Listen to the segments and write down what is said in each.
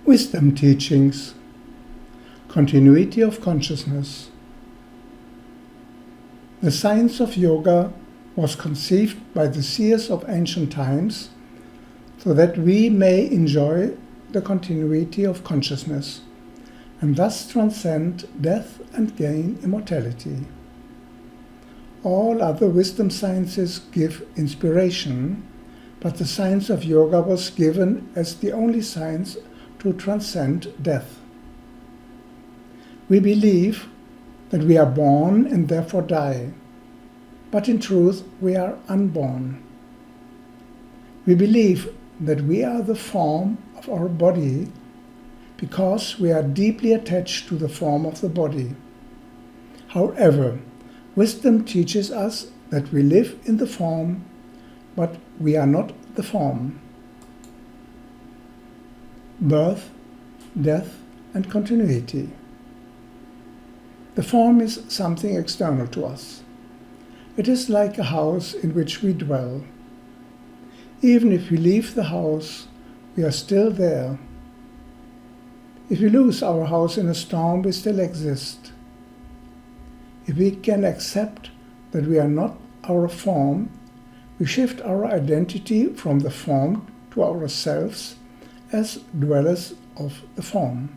Wisdom teachings. Continuity of consciousness. The science of yoga was conceived by the seers of ancient times so that we may enjoy the continuity of consciousness and thus transcend death and gain immortality. All other wisdom sciences give inspiration, but the science of yoga was given as the only science to transcend death. We believe that we are born and therefore die, but in truth we are unborn. We believe that we are the form of our body because we are deeply attached to the form of the body. However, wisdom teaches us that we live in the form, but we are not the form. Birth, death, and continuity. The form is something external to us. It is like a house in which we dwell. Even if we leave the house, we are still there. If we lose our house in a storm, we still exist. If we can accept that we are not our form, we shift our identity from the form to ourselves as dwellers of the form.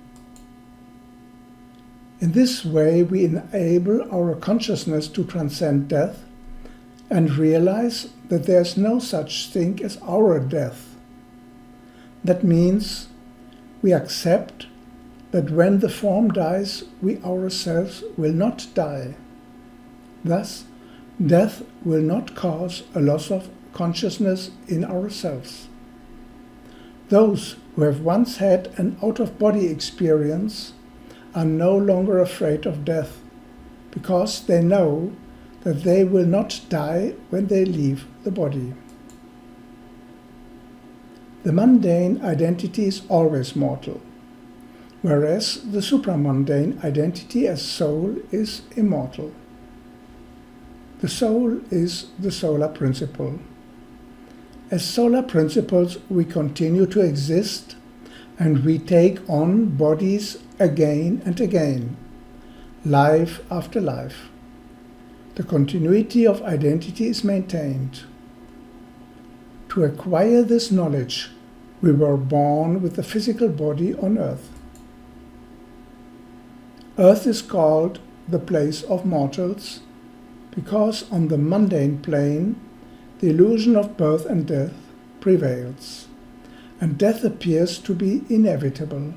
In this way, we enable our consciousness to transcend death and realize that there is no such thing as our death. That means we accept that when the form dies, we ourselves will not die. Thus, death will not cause a loss of consciousness in ourselves. Those who have once had an out-of-body experience are no longer afraid of death, because they know that they will not die when they leave the body. The mundane identity is always mortal, whereas the supra-mundane identity as soul is immortal. The soul is the solar principle. As solar principles, we continue to exist and we take on bodies again and again, life after life. The continuity of identity is maintained. To acquire this knowledge, we were born with the physical body on earth. Earth is called the place of mortals because on the mundane plane, the illusion of birth and death prevails, and death appears to be inevitable.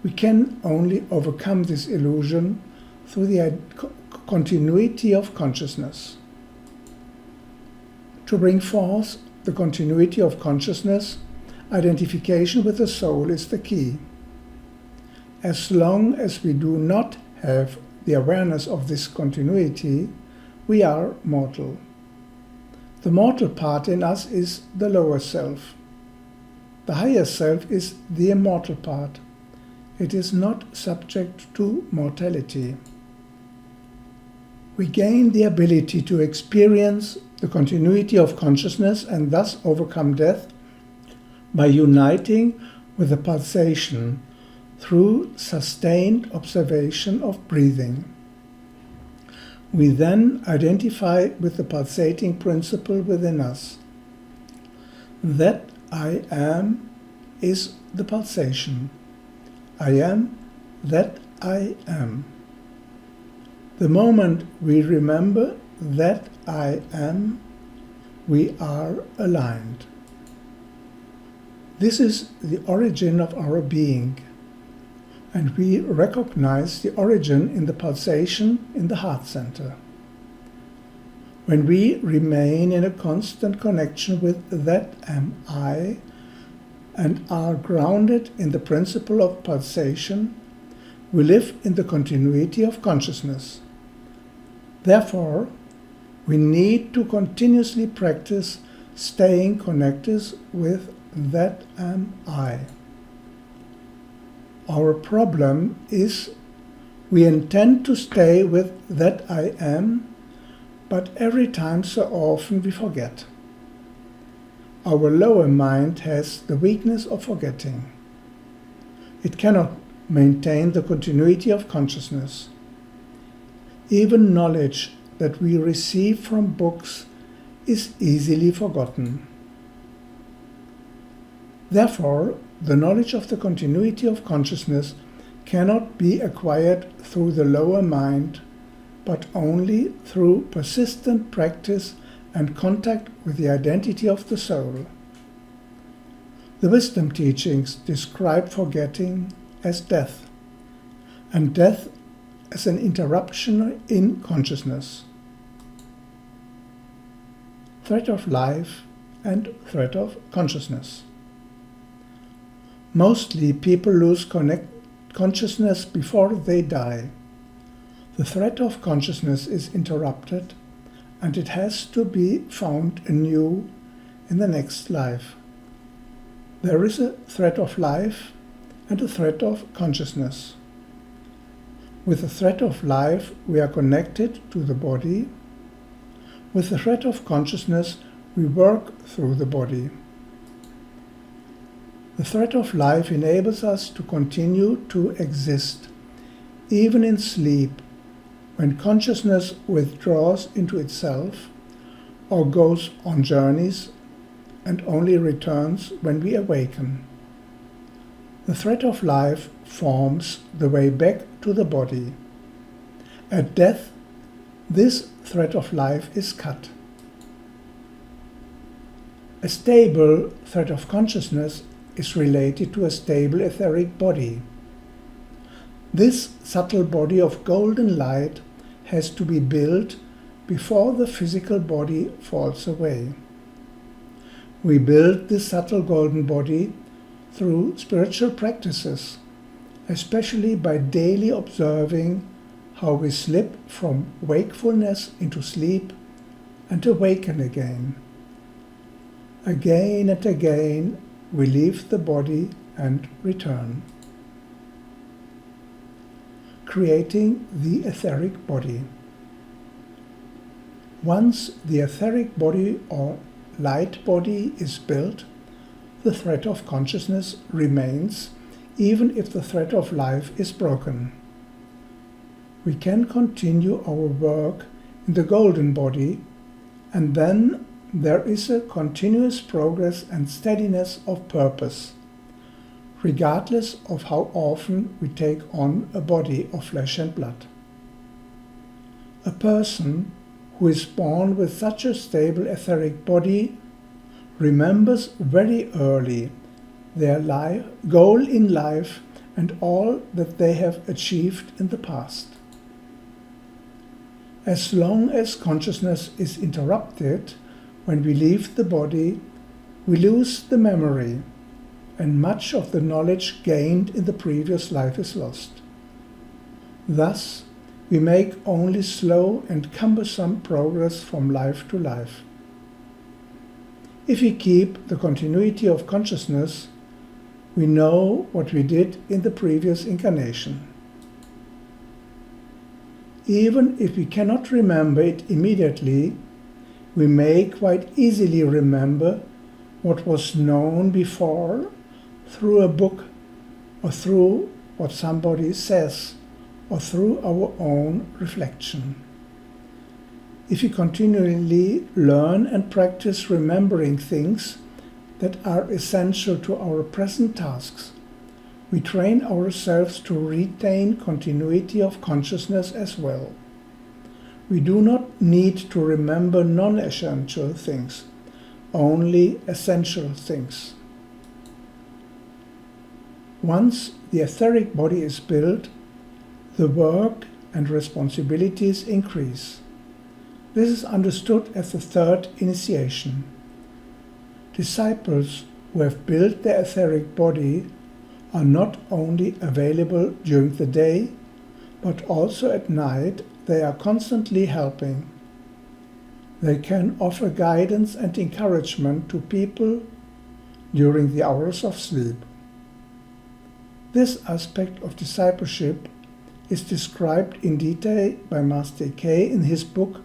We can only overcome this illusion through the continuity of consciousness. To bring forth the continuity of consciousness, identification with the soul is the key. As long as we do not have the awareness of this continuity, we are mortal. The mortal part in us is the lower self. The higher self is the immortal part. It is not subject to mortality. We gain the ability to experience the continuity of consciousness and thus overcome death by uniting with the pulsation through sustained observation of breathing. We then identify with the pulsating principle within us. That I am is the pulsation. I am that I am. The moment we remember that I am, we are aligned. This is the origin of our being, and we recognize the origin in the pulsation in the heart center. When we remain in a constant connection with that am I and are grounded in the principle of pulsation, we live in the continuity of consciousness. Therefore, we need to continuously practice staying connected with that am I. Our problem is we intend to stay with that I am, but every time so often we forget. Our lower mind has the weakness of forgetting. It cannot maintain the continuity of consciousness. Even knowledge that we receive from books is easily forgotten. Therefore, the knowledge of the continuity of consciousness cannot be acquired through the lower mind, but only through persistent practice and contact with the identity of the soul. The wisdom teachings describe forgetting as death, and death as an interruption in consciousness. Thread of life and thread of consciousness. Mostly people lose consciousness before they die. The thread of consciousness is interrupted, and it has to be found anew in the next life. There is a thread of life and a thread of consciousness. With the thread of life, we are connected to the body. With the thread of consciousness, we work through the body. The thread of life enables us to continue to exist, even in sleep, when consciousness withdraws into itself or goes on journeys and only returns when we awaken. The thread of life forms the way back to the body. At death, this thread of life is cut. A stable thread of consciousness is related to a stable etheric body. This subtle body of golden light has to be built before the physical body falls away. We build this subtle golden body through spiritual practices, especially by daily observing how we slip from wakefulness into sleep and awaken again. Again and again, we leave the body and return. Creating the etheric body. Once the etheric body or light body is built, the thread of consciousness remains, even if the thread of life is broken. We can continue our work in the golden body, and then there is a continuous progress and steadiness of purpose, regardless of how often we take on a body of flesh and blood. A person who is born with such a stable etheric body remembers very early their goal in life and all that they have achieved in the past. As long as consciousness is interrupted, when we leave the body, we lose the memory, and much of the knowledge gained in the previous life is lost. Thus, we make only slow and cumbersome progress from life to life. If we keep the continuity of consciousness, we know what we did in the previous incarnation. Even if we cannot remember it immediately, we may quite easily remember what was known before through a book or through what somebody says or through our own reflection. If we continually learn and practice remembering things that are essential to our present tasks, we train ourselves to retain continuity of consciousness as well. We do not need to remember non-essential things, only essential things. Once the etheric body is built, the work and responsibilities increase. This is understood as the third initiation. Disciples who have built their etheric body are not only available during the day, but also at night they are constantly helping. They can offer guidance and encouragement to people during the hours of sleep. This aspect of discipleship is described in detail by Master K in his book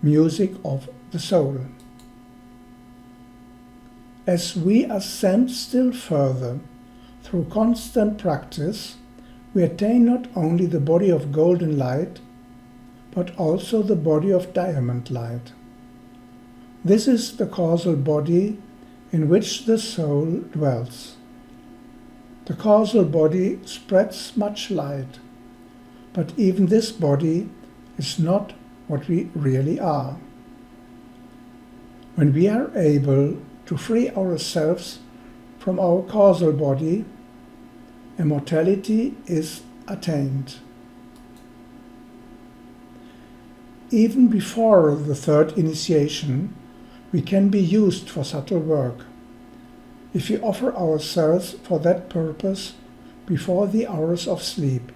Music of the Soul. As we ascend still further through constant practice, we attain not only the body of golden light, but also the body of diamond light. This is the causal body in which the soul dwells. The causal body spreads much light, but even this body is not what we really are. When we are able to free ourselves from our causal body, immortality is attained. Even before the third initiation, we can be used for subtle work, if we offer ourselves for that purpose before the hours of sleep.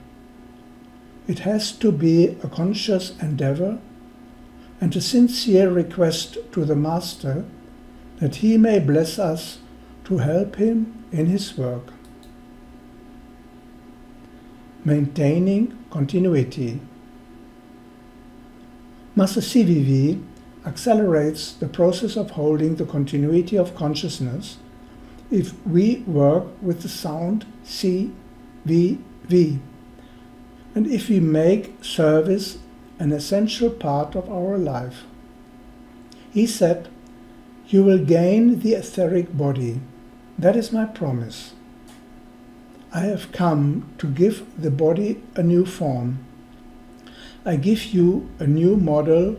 It has to be a conscious endeavor and a sincere request to the Master that he may bless us to help him in his work. Maintaining continuity. Master CVV accelerates the process of holding the continuity of consciousness if we work with the sound CVV, and if we make service an essential part of our life. He said, "You will gain the etheric body. That is my promise. I have come to give the body a new form. I give you a new model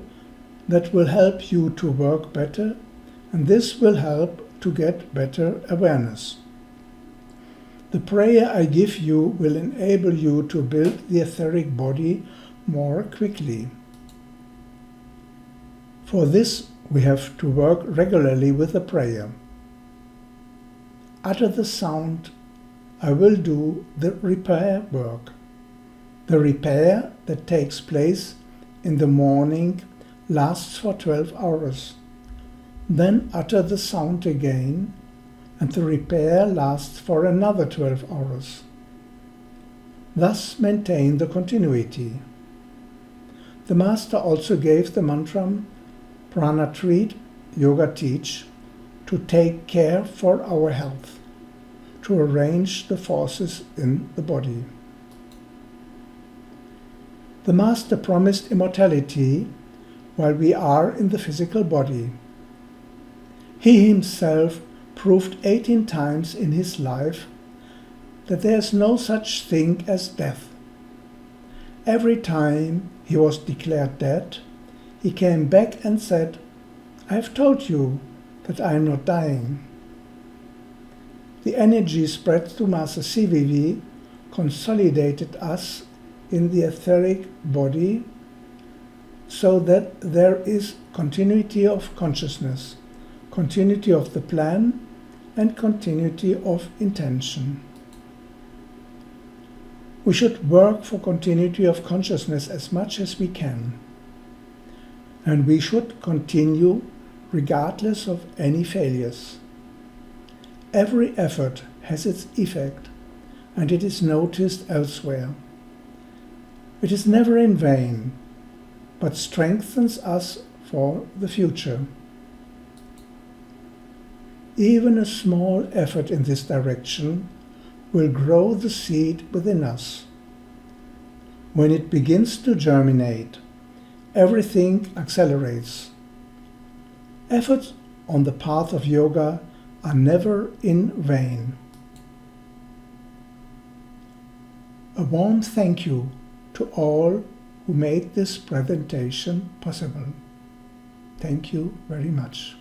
that will help you to work better, and this will help to get better awareness. The prayer I give you will enable you to build the etheric body more quickly. For this, we have to work regularly with the prayer. Utter the sound, I will do the repair work. The repair that takes place in the morning lasts for 12 hours. Then utter the sound again, and the repair lasts for another 12 hours. Thus maintain the continuity." The Master also gave the mantra Prana treat, Yoga teach, to take care for our health, to arrange the forces in the body. The Master promised immortality while we are in the physical body. He himself proved 18 times in his life that there is no such thing as death. Every time he was declared dead, he came back and said, "I have told you that I am not dying." The energy spread to Master CVV consolidated us in the etheric body so that there is continuity of consciousness, continuity of the plan, and continuity of intention. We should work for continuity of consciousness as much as we can. And we should continue regardless of any failures. Every effort has its effect, and it is noticed elsewhere. It is never in vain, but strengthens us for the future. Even a small effort in this direction will grow the seed within us. When it begins to germinate, everything accelerates. Efforts on the path of yoga are never in vain. A warm thank you to all who made this presentation possible. Thank you very much.